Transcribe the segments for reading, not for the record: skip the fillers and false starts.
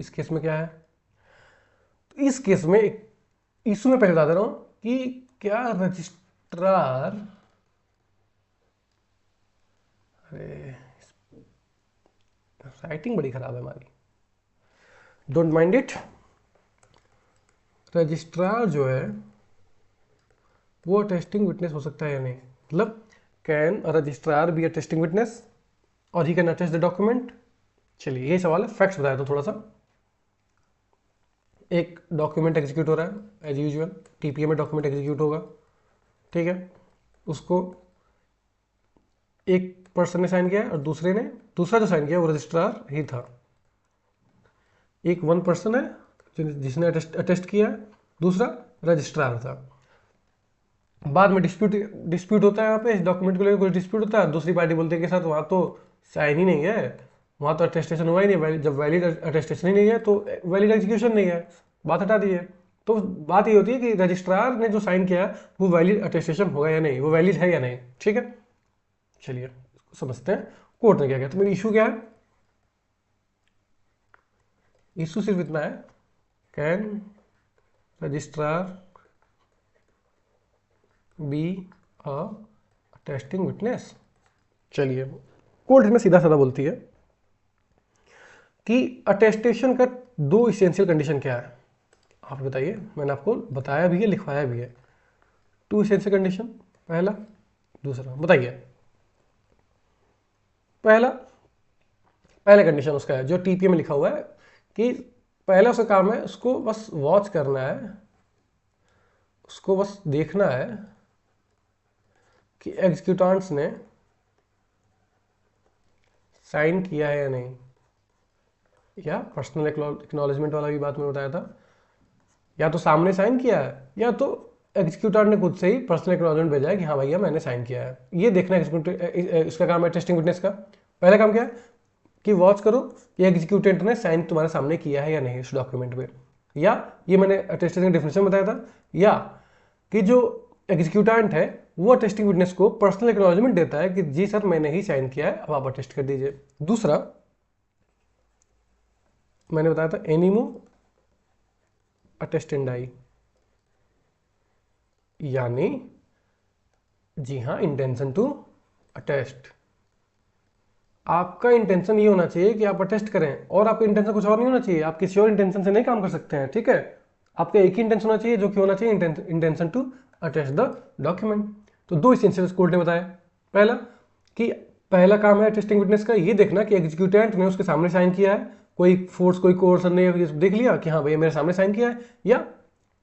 इस केस में क्या है, तो इस केस में एक इशू में पहले बता दे रहा हूं कि क्या रजिस्ट्रार, अरे राइटिंग बड़ी खराब है हमारी, डोंट माइंड इट। रजिस्ट्रार जो है वो टेस्टिंग विटनेस हो सकता है या नहीं, मतलब can a registrar be a testing witness और he can attest the document. चलिए ये सवाल है, फैक्ट्स बताया था थोड़ा सा। एक डॉक्यूमेंट एग्जीक्यूट हो रहा है एज यूजुअल, टीपीए में डॉक्यूमेंट एग्जीक्यूट होगा, ठीक है। उसको एक पर्सन ने साइन किया और दूसरा जो साइन किया वो रजिस्ट्रार ही था। एक वन पर्सन है जिसने अटेस्ट किया, दूसरा रजिस्ट्रार था। बाद में डिस्प्यूट होता है, यहाँ पे इस डॉक्यूमेंट को लेकर कुछ डिस्प्यूट होता है, दूसरी पार्टी बोलती है कि सर वहाँ तो साइन ही नहीं है, वहाँ तो अटेस्टेशन हुआ ही नहीं, जब वैलिड अटेस्टेशन ही नहीं है तो वैलिड एग्जीक्यूशन नहीं है, बात हटा दी है। तो बात ये होती है कि रजिस्ट्रार ने जो साइन किया वो वैलिड अटेस्टेशन होगा या नहीं, वो वैलिड है या नहीं, ठीक है। चलिए समझते हैं कोर्ट ने क्या किया। तो मेरी इशू क्या है, इशू सिर्फ इतना है, can registrar be a testing witness. चलिए कोर्ट इसमें सीधा साधा बोलती है कि अटेस्टेशन का दो इसेंशियल कंडीशन क्या है, आप बताइए। मैंने आपको बताया भी है, लिखवाया भी है, टू इसेंशियल कंडीशन, पहला दूसरा, बताइए। पहला कंडीशन उसका है जो टीपीए में लिखा हुआ है कि पहला उसका काम है, उसको बस वॉच करना है, उसको बस देखना है कि एग्जीक्यूटेंट्स ने साइन किया है या नहीं, या पर्सनल एक्नॉलेजमेंट वाला भी बात में बताया था, या तो सामने साइन किया है या तो एग्जीक्यूटेंट ने खुद से ही पर्सनल एक्नॉलेजमेंट भेजा है कि हाँ भैया मैंने साइन किया है। ये देखना इसका काम है टेस्टिंग विटनेस का। पहला काम क्या है कि वॉच करो कि एग्जीक्यूटेंट ने साइन तुम्हारे सामने किया है या नहीं इस डॉक्यूमेंट पे, या ये मैंने अटेस्टेशन का डेफिनेशन बताया था, या कि जो एग्जीक्यूटेंट है वो टेस्टिंग विटनेस को पर्सनल एक्नॉलेजमेंट देता है कि जी सर मैंने ही साइन किया है, अब आप अटेस्ट कर दीजिए। दूसरा मैंने बताया था एनिमो अटेस्टेंडाई, यानी जी हाँ इंटेंशन टू अटेस्ट। आपका इंटेंशन ये होना चाहिए कि आप अटेस्ट करें, और आपका इंटेंशन कुछ और नहीं होना चाहिए, आप किसी और इंटेंशन से नहीं काम कर सकते हैं, ठीक है। आपका एक ही इंटेंशन होना चाहिए जो कि होना चाहिए intention to attest the document. तो दो इसेंशियल्स कोर्ट ने बताया। पहला कि पहला काम है टेस्टिंग विटनेस का ये देखना कि एग्जीक्यूटेंट ने उसके सामने साइन किया है, कोई फोर्स कोई कोर्सन ने देख लिया कि हाँ भैया मेरे सामने साइन किया है, या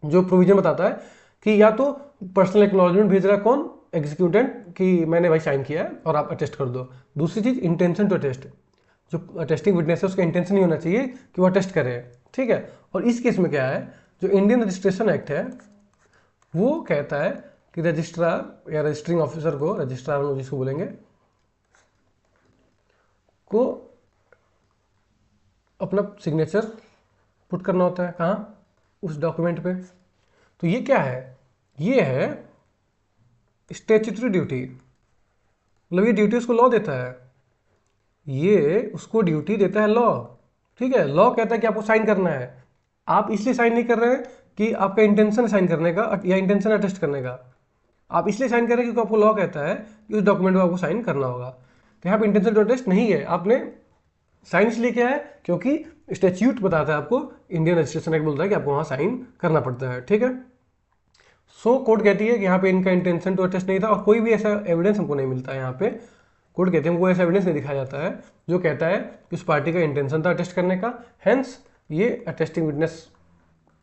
जो प्रोविजन बताता है कि या तो पर्सनल एक्नॉलेजमेंट भेज रहा है कौन, एग्जीक्यूटेंट, कि मैंने भाई साइन किया है और आप अटेस्ट कर दो। दूसरी चीज इंटेंशन टू अटेस्ट, जो अटेस्टिंग विटनेस है उसका इंटेंशन नहीं होना चाहिए कि वो अटेस्ट करे, ठीक है। और इस केस में क्या है, जो इंडियन रजिस्ट्रेशन एक्ट है वो कहता है कि रजिस्ट्रार या रजिस्टरिंग ऑफिसर को, रजिस्ट्रार जिसको बोलेंगे, को अपना सिग्नेचर पुट करना होता है, कहाँ, उस डॉक्यूमेंट पे। तो ये क्या है, ये है स्टैट्यूटरी ड्यूटी, मतलब ये ड्यूटी उसको लॉ देता है, ये उसको ड्यूटी देता है लॉ, ठीक है। लॉ कहता है कि आपको साइन करना है, आप इसलिए साइन नहीं कर रहे हैं कि आपका इंटेंशन है साइन करने का या इंटेंशन अटेस्ट करने का, आप इसलिए साइन कर रहे हैं क्योंकि आपको लॉ कहता है कि उस डॉक्यूमेंट में आपको साइन करना होगा। तो यहाँ पे इंटेंशन टू अटेस्ट नहीं है, आपने साइन इसलिए किया है क्योंकि स्टैट्यूट बताता है आपको, इंडियन रजिस्ट्रेशन एक्ट बोलता है कि आपको वहाँ साइन करना पड़ता है, ठीक है। सो कोर्ट कहती है कि यहाँ पे इनका इंटेंशन टू अटेस्ट नहीं था, और कोई भी ऐसा एविडेंस हमको नहीं मिलता है। यहाँ पे कोर्ट कहते हैं हमको ऐसा एविडेंस नहीं दिखाया जाता है जो कहता है कि उस पार्टी का इंटेंशन था अटेस्ट करने का, हेंस ये अटेस्टिंग विटनेस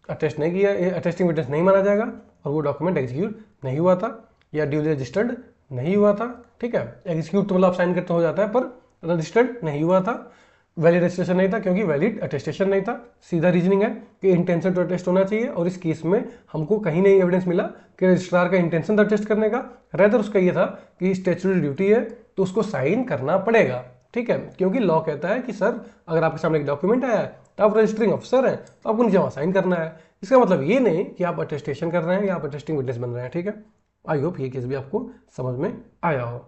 अटेस्ट नहीं किया, ये अटेस्टिंग विटनेस नहीं माना जाएगा, और वो डॉक्यूमेंट एग्जीक्यूट नहीं हुआ था या ड्यूली रजिस्टर्ड नहीं हुआ था, ठीक है। एग्जीक्यूट तो मतलब आप साइन करते हो जाता है, पर रजिस्टर्ड नहीं हुआ था, वैलिड रजिस्ट्रेशन नहीं था क्योंकि वैलिड अटेस्टेशन नहीं था। सीधा रीजनिंग है कि इंटेंशन टू अटेस्ट होना चाहिए, और इस केस में हमको कहीं नहीं एविडेंस मिला कि रजिस्ट्रार का इंटेंशन था अटेस्ट करने का, रेदर उसका ये था कि स्टैट्यूटरी ड्यूटी है तो उसको साइन करना पड़ेगा, ठीक है। क्योंकि लॉ कहता है कि सर अगर आपके सामने एक डॉक्यूमेंट आया है तो आप रजिस्टरिंग ऑफिसर हैं तो आपको नीचे वहाँ साइन करना है। इसका मतलब ये नहीं कि आप अटेस्टेशन कर रहे हैं या आप अटेस्टिंग विटनेस बन रहे हैं, ठीक है। आई होप ये केस भी आपको समझ में आया हो।